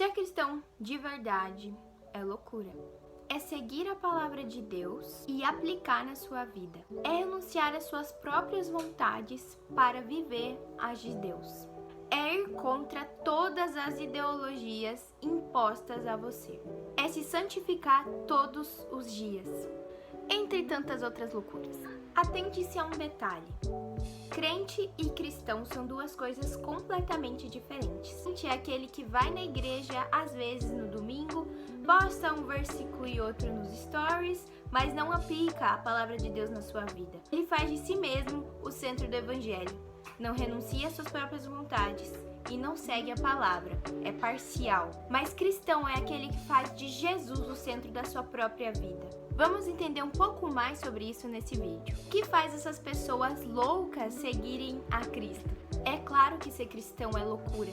Ser cristão de verdade é loucura. É seguir a palavra de Deus e aplicar na sua vida. É renunciar às suas próprias vontades para viver as de Deus. É ir contra todas as ideologias impostas a você. É se santificar todos os dias. Entre tantas outras loucuras. Atente-se a um detalhe. Crente e cristão são duas coisas completamente diferentes. Crente é aquele que vai na igreja, às vezes no domingo, posta um versículo e outro nos stories, mas não aplica a palavra de Deus na sua vida. Ele faz de si mesmo o centro do evangelho, não renuncia às suas próprias vontades e não segue a palavra, é parcial. Mas cristão é aquele que faz de Jesus o centro da sua própria vida. Vamos entender um pouco mais sobre isso nesse vídeo. O que faz essas pessoas loucas seguirem a Cristo? É claro que ser cristão é loucura,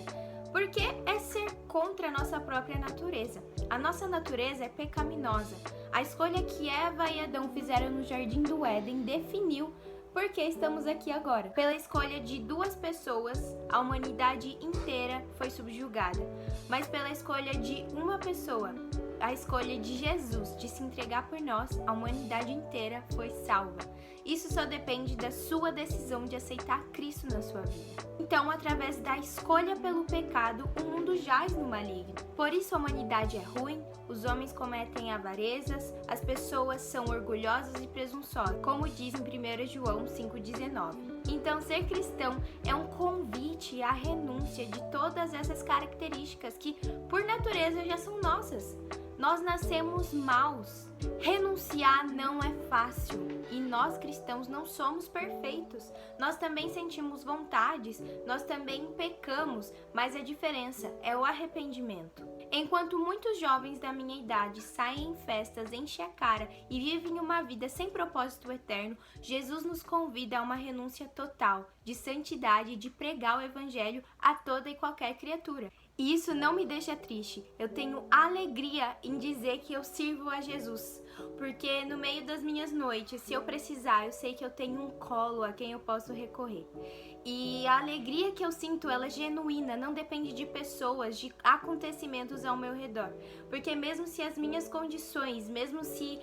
porque é ser contra a nossa própria natureza. A nossa natureza é pecaminosa. A escolha que Eva e Adão fizeram no Jardim do Éden definiu por que estamos aqui agora. Pela escolha de duas pessoas, a humanidade inteira foi subjugada. Mas pela escolha de uma pessoa, a escolha de Jesus de se entregar por nós, a humanidade inteira foi salva. Isso só depende da sua decisão de aceitar Cristo na sua vida. Então, através da escolha pelo pecado, o mundo jaz no maligno. Por isso a humanidade é ruim, os homens cometem avarezas, as pessoas são orgulhosas e presunçosas, como diz em 1 João 5,19. Então, ser cristão é um convite à renúncia de todas essas características que, por natureza, já são nossas. Nós nascemos maus. Renunciar não é fácil e nós cristãos não somos perfeitos. Nós também sentimos vontades, nós também pecamos, mas a diferença é o arrependimento. Enquanto muitos jovens da minha idade saem em festas, enchem a cara e vivem uma vida sem propósito eterno, Jesus nos convida a uma renúncia total, de santidade e de pregar o evangelho a toda e qualquer criatura. E isso não me deixa triste. Eu tenho alegria em dizer que eu sirvo a Jesus. Porque no meio das minhas noites, se eu precisar, eu sei que eu tenho um colo a quem eu posso recorrer. E a alegria que eu sinto, ela é genuína, não depende de pessoas, de acontecimentos ao meu redor. Porque mesmo se as minhas condições, mesmo se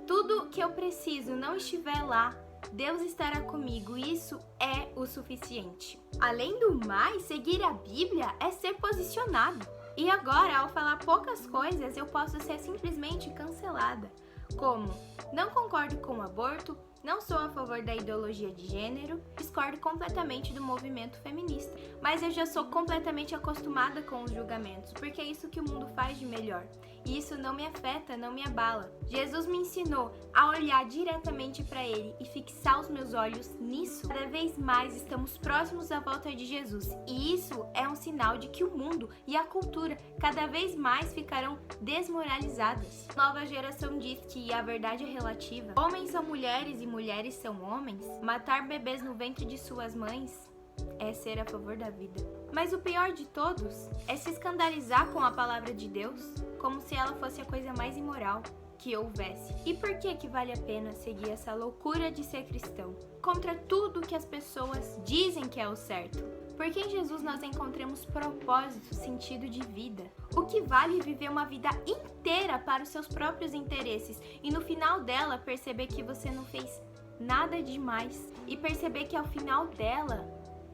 tudo que eu preciso não estiver lá, Deus estará comigo, isso é o suficiente. Além do mais, seguir a Bíblia é ser posicionado. E agora, ao falar poucas coisas, eu posso ser simplesmente cancelada. Como, não concordo com o aborto, não sou a favor da ideologia de gênero, discordo completamente do movimento feminista. Mas eu já sou completamente acostumada com os julgamentos, porque é isso que o mundo faz de melhor. E isso não me afeta, não me abala. Jesus me ensinou a olhar diretamente para Ele e fixar os meus olhos nisso. Cada vez mais estamos próximos da volta de Jesus. E isso é um sinal de que o mundo e a cultura cada vez mais ficarão desmoralizadas. A nova geração diz que a verdade é relativa. Homens são mulheres e mulheres são homens. Matar bebês no ventre de suas mães é ser a favor da vida. Mas o pior de todos é se escandalizar com a palavra de Deus, como se ela fosse a coisa mais imoral que houvesse. E por que vale a pena seguir essa loucura de ser cristão? Contra tudo que as pessoas dizem que é o certo. Porque em Jesus nós encontramos propósito, sentido de vida. O que vale é viver uma vida inteira para os seus próprios interesses e no final dela perceber que você não fez nada demais e perceber que ao final dela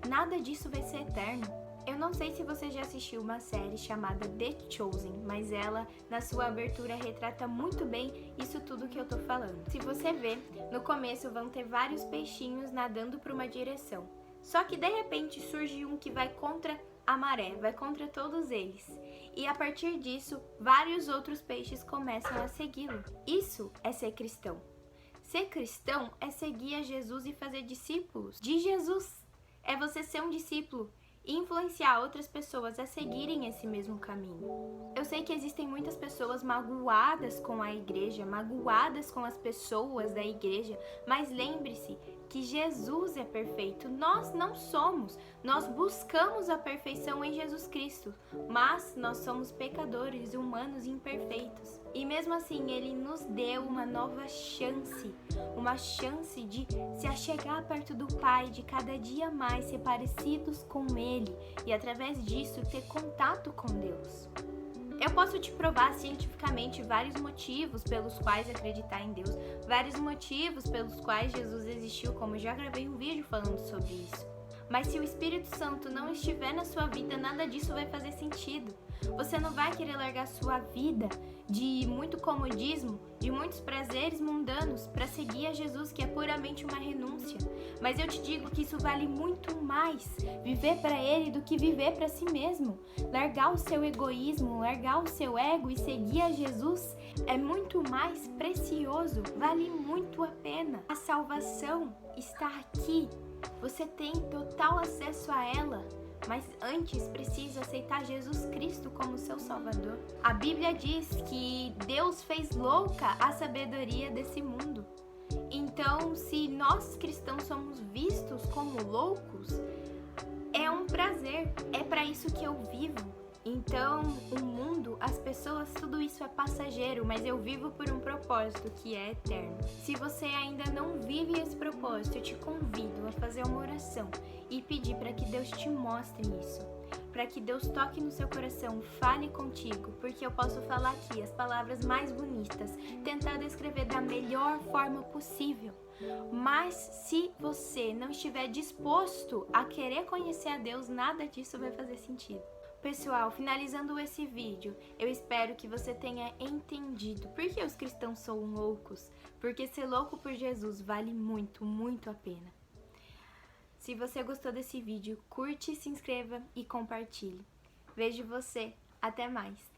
nada disso vai ser eterno. Eu não sei se você já assistiu uma série chamada The Chosen, mas ela, na sua abertura, retrata muito bem isso tudo que eu tô falando. Se você ver, no começo vão ter vários peixinhos nadando para uma direção. Só que de repente surge um que vai contra a maré, vai contra todos eles. E a partir disso, vários outros peixes começam a segui-lo. Isso é ser cristão. Ser cristão é seguir a Jesus e fazer discípulos de Jesus. É você ser um discípulo e influenciar outras pessoas a seguirem esse mesmo caminho. Eu sei que existem muitas pessoas magoadas com a igreja, magoadas com as pessoas da igreja, mas lembre-se que Jesus é perfeito, nós não somos. Nós buscamos a perfeição em Jesus Cristo, mas nós somos pecadores, humanos e imperfeitos. E mesmo assim, Ele nos deu uma nova chance, uma chance de se achegar perto do Pai, de cada dia mais ser parecidos com Ele e através disso ter contato com Deus. Eu posso te provar cientificamente vários motivos pelos quais acreditar em Deus, vários motivos pelos quais Jesus existiu, como eu já gravei um vídeo falando sobre isso. Mas se o Espírito Santo não estiver na sua vida, nada disso vai fazer sentido. Você não vai querer largar sua vida de muito comodismo, de muitos prazeres mundanos, para seguir a Jesus, que é puramente uma renúncia. Mas eu te digo que isso vale muito mais viver para Ele do que viver para si mesmo. Largar o seu egoísmo, largar o seu ego e seguir a Jesus é muito mais precioso, vale muito a pena. A salvação está aqui. Você tem total acesso a ela, mas antes precisa aceitar Jesus Cristo como seu Salvador. A Bíblia diz que Deus fez louca a sabedoria desse mundo. Então, se nós cristãos somos vistos como loucos, é um prazer, é para isso que eu vivo. Então, o mundo, as pessoas, tudo isso é passageiro, mas eu vivo por um propósito que é eterno. Se você ainda não vive esse propósito, eu te convido a fazer uma oração e pedir para que Deus te mostre isso, para que Deus toque no seu coração, fale contigo, porque eu posso falar aqui as palavras mais bonitas, tentar descrever da melhor forma possível. Mas se você não estiver disposto a querer conhecer a Deus, nada disso vai fazer sentido. Pessoal, finalizando esse vídeo, eu espero que você tenha entendido por que os cristãos são loucos, porque ser louco por Jesus vale muito, muito a pena. Se você gostou desse vídeo, curte, se inscreva e compartilhe. Vejo você, até mais!